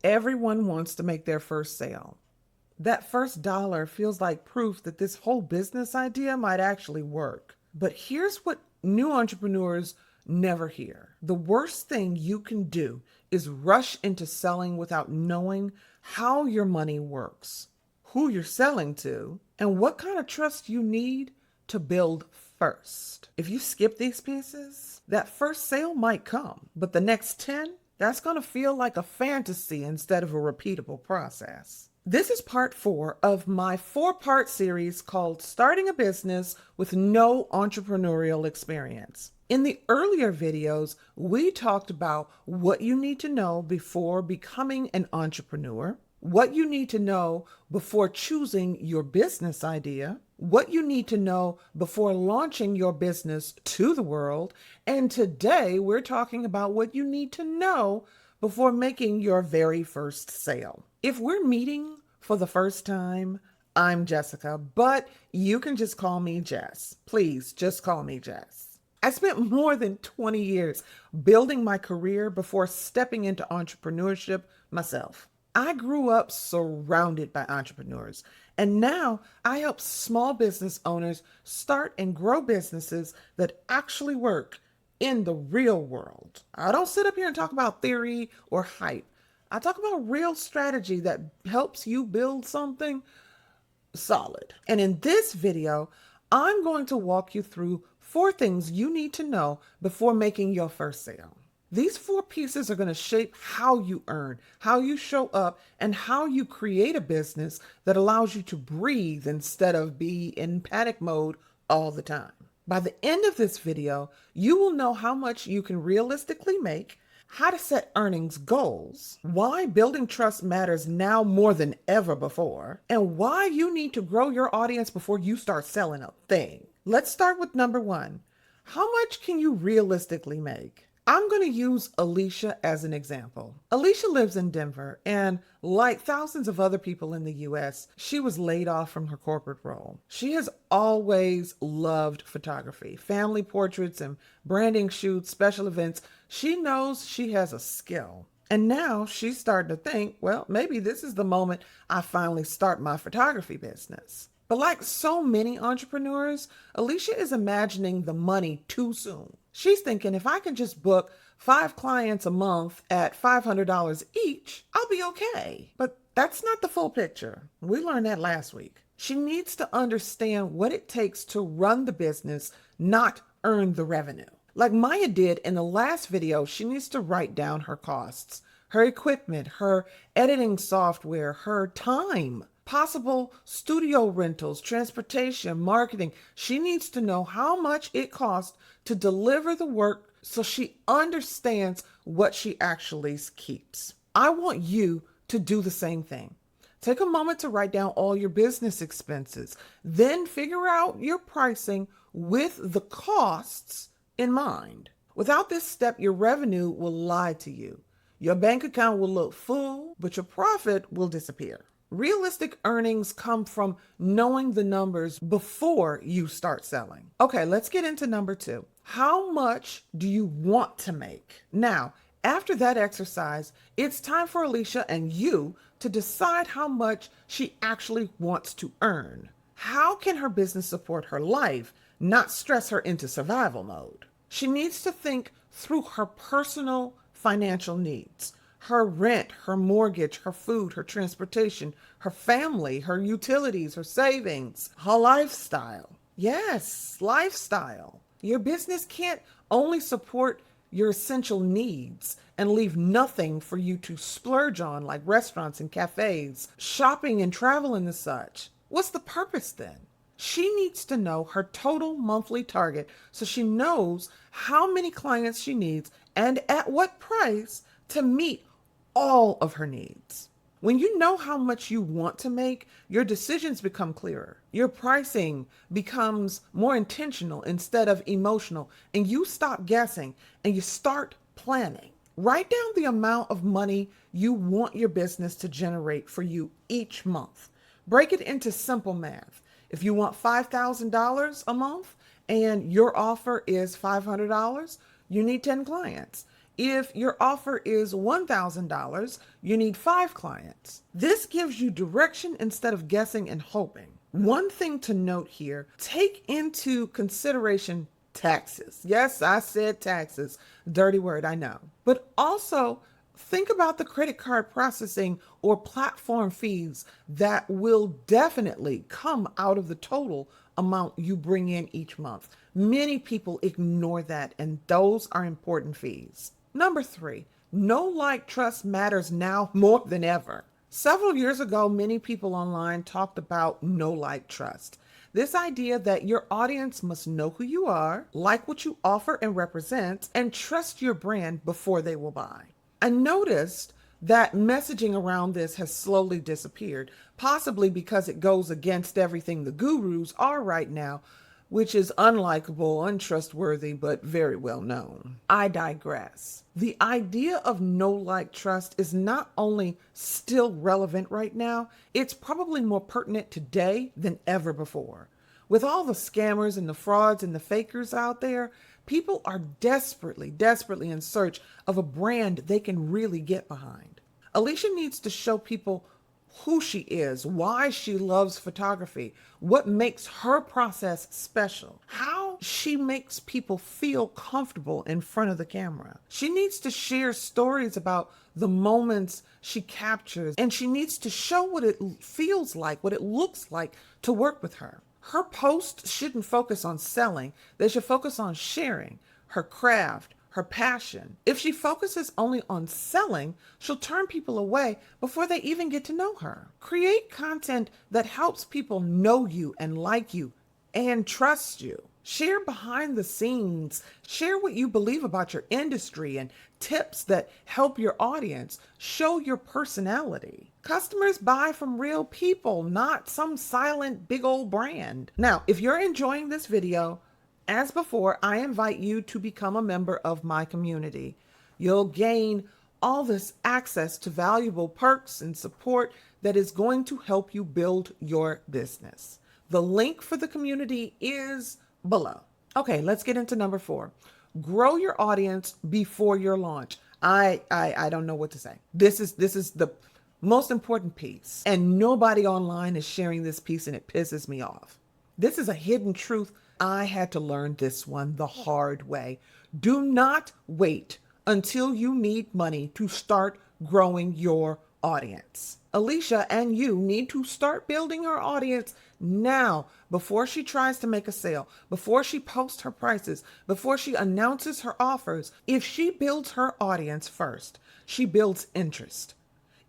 Everyone wants to make their first sale. That first dollar feels like proof that this whole business idea might actually work. But here's what new entrepreneurs never hear. The worst thing you can do is rush into selling without knowing how your money works, who you're selling to, and what kind of trust you need to build first. If you skip these pieces, that first sale might come, but the next 10, that's going to feel like a fantasy instead of a repeatable process. This is part 4 of my 4-part series called Starting a Business with No Entrepreneurial Experience. In the earlier videos, we talked about what you need to know before becoming an entrepreneur, what you need to know before choosing your business idea, what you need to know before launching your business to the world, and today we're talking about what you need to know before making your very first sale. If we're meeting for the first time, I'm Jessica, but you can just call me Jess. Please, just call me Jess. I spent more than 20 years building my career before stepping into entrepreneurship myself. I grew up surrounded by entrepreneurs, and now I help small business owners start and grow businesses that actually work in the real world. I don't sit up here and talk about theory or hype. I talk about real strategy that helps you build something solid. And in this video, I'm going to walk you through 4 things you need to know before making your first sale. These 4 pieces are going to shape how you earn, how you show up, and how you create a business that allows you to breathe instead of be in panic mode all the time. By the end of this video, you will know how much you can realistically make, how to set earnings goals, why building trust matters now more than ever before, and why you need to grow your audience before you start selling a thing. Let's start with number 1. How much can you realistically make? I'm going to use Alicia as an example. Alicia lives in Denver, and like thousands of other people in the US, she was laid off from her corporate role. She has always loved photography, family portraits, and branding shoots, special events. She knows she has a skill. And now she's starting to think, well, maybe this is the moment I finally start my photography business. But like so many entrepreneurs, Alicia is imagining the money too soon. She's thinking if I can just book 5 clients a month at $500 each, I'll be okay. But that's not the full picture. We learned that last week. She needs to understand what it takes to run the business, not earn the revenue. Like Maya did in the last video, she needs to write down her costs, her equipment, her editing software, her time, possible studio rentals, transportation, marketing. She needs to know how much it costs to deliver the work so she understands what she actually keeps. I want you to do the same thing. Take a moment to write down all your business expenses, then figure out your pricing with the costs in mind. Without this step, your revenue will lie to you. Your bank account will look full, but your profit will disappear. Realistic earnings come from knowing the numbers before you start selling. Okay, let's get into number 2. How much do you want to make? Now, after that exercise, it's time for Alicia and you to decide how much she actually wants to earn. How can her business support her life, not stress her into survival mode? She needs to think through her personal financial needs. Her rent, her mortgage, her food, her transportation, her family, her utilities, her savings, her lifestyle. Yes, lifestyle. Your business can't only support your essential needs and leave nothing for you to splurge on, like restaurants and cafes, shopping and travel and the such. What's the purpose then? She needs to know her total monthly target so she knows how many clients she needs and at what price to meet all of her needs. When you know how much you want to make, your decisions become clearer. Your pricing becomes more intentional instead of emotional, and you stop guessing and you start planning. Write down the amount of money you want your business to generate for you each month. Break it into simple math. If you want $5,000 a month and your offer is $500, you need 10 clients. If your offer is $1,000, you need 5 clients. This gives you direction instead of guessing and hoping. One thing to note here, take into consideration taxes. Yes, I said taxes. Dirty word, I know. But also think about the credit card processing or platform fees that will definitely come out of the total amount you bring in each month. Many people ignore that, and those are important fees. Number 3, know, like, trust matters now more than ever. Several years ago, many people online talked about know, like, trust. This idea that your audience must know who you are, like what you offer and represent, and trust your brand before they will buy. I noticed that messaging around this has slowly disappeared, possibly because it goes against everything the gurus are right now, which is unlikable, untrustworthy, but very well known. I digress. The idea of know, like, trust is not only still relevant right now, it's probably more pertinent today than ever before. With all the scammers and the frauds and the fakers out there, people are desperately in search of a brand they can really get behind. Alicia needs to show people who she is, why she loves photography, what makes her process special, how she makes people feel comfortable in front of the camera. She needs to share stories about the moments she captures, and she needs to show what it feels like, what it looks like to work with her. Her posts shouldn't focus on selling, they should focus on sharing her craft, her passion. If she focuses only on selling, she'll turn people away before they even get to know her. Create content that helps people know you and like you and trust you. Share behind the scenes. Share what you believe about your industry and tips that help your audience. Show your personality. Customers buy from real people, not some silent big old brand. Now, if you're enjoying this video, as before, I invite you to become a member of my community. You'll gain all this access to valuable perks and support that is going to help you build your business. The link for the community is below. Okay, let's get into number 4. Grow your audience before your launch. I don't know what to say. This is the most important piece, and nobody online is sharing this piece, and it pisses me off. This is a hidden truth. I had to learn this one the hard way. Do not wait until you need money to start growing your audience. Alicia and you need to start building her audience now, before she tries to make a sale, before she posts her prices, before she announces her offers. If she builds her audience first, she builds interest.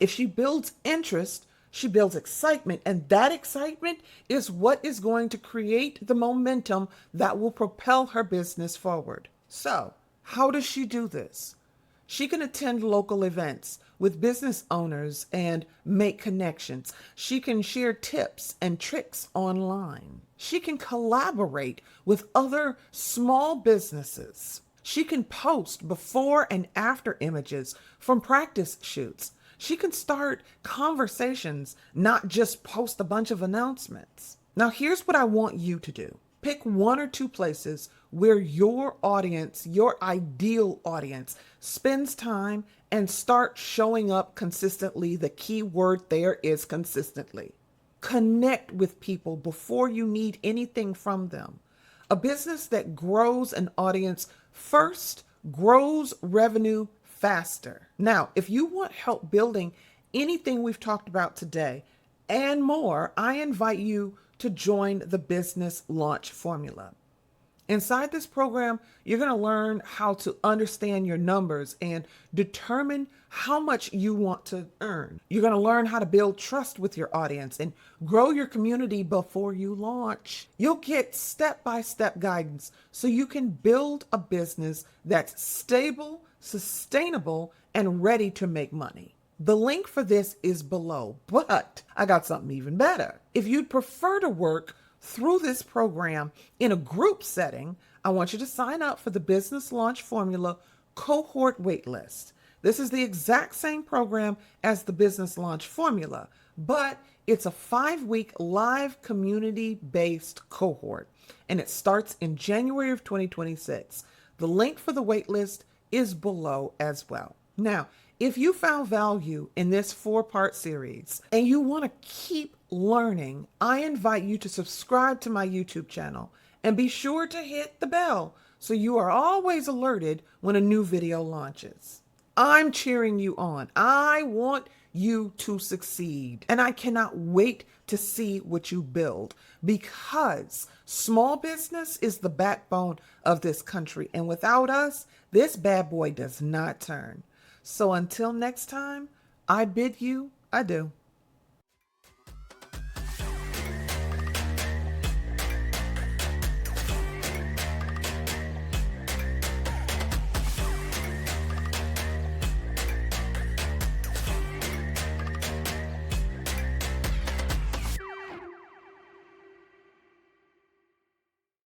If she builds interest, she builds excitement, and that excitement is what is going to create the momentum that will propel her business forward. So, how does she do this? She can attend local events with business owners and make connections. She can share tips and tricks online. She can collaborate with other small businesses. She can post before and after images from practice shoots. She can start conversations, not just post a bunch of announcements. Now, here's what I want you to do. Pick 1 or 2 places where your audience, your ideal audience, spends time and start showing up consistently. The key word there is consistently. Connect with people before you need anything from them. A business that grows an audience first grows revenue faster. Now, if you want help building anything we've talked about today and more, I invite you to join the Business Launch Formula. Inside this program, you're going to learn how to understand your numbers and determine how much you want to earn. You're going to learn how to build trust with your audience and grow your community before you launch. You'll get step-by-step guidance so you can build a business that's stable, sustainable, and ready to make money. The link for this is below, but I got something even better. If you'd prefer to work through this program in a group setting, I want you to sign up for the Business Launch Formula Cohort Waitlist. This is the exact same program as the Business Launch Formula, but it's a 5-week live community-based cohort, and it starts in January of 2026. The link for the waitlist is below as well. Now, if you found value in this 4-part series and you want to keep learning, I invite you to subscribe to my YouTube channel and be sure to hit the bell so you are always alerted when a new video launches. I'm cheering you on. I want you to succeed, and I cannot wait to see what you build, because small business is the backbone of this country, and without us, this bad boy does not turn. So until next time, I bid you adieu.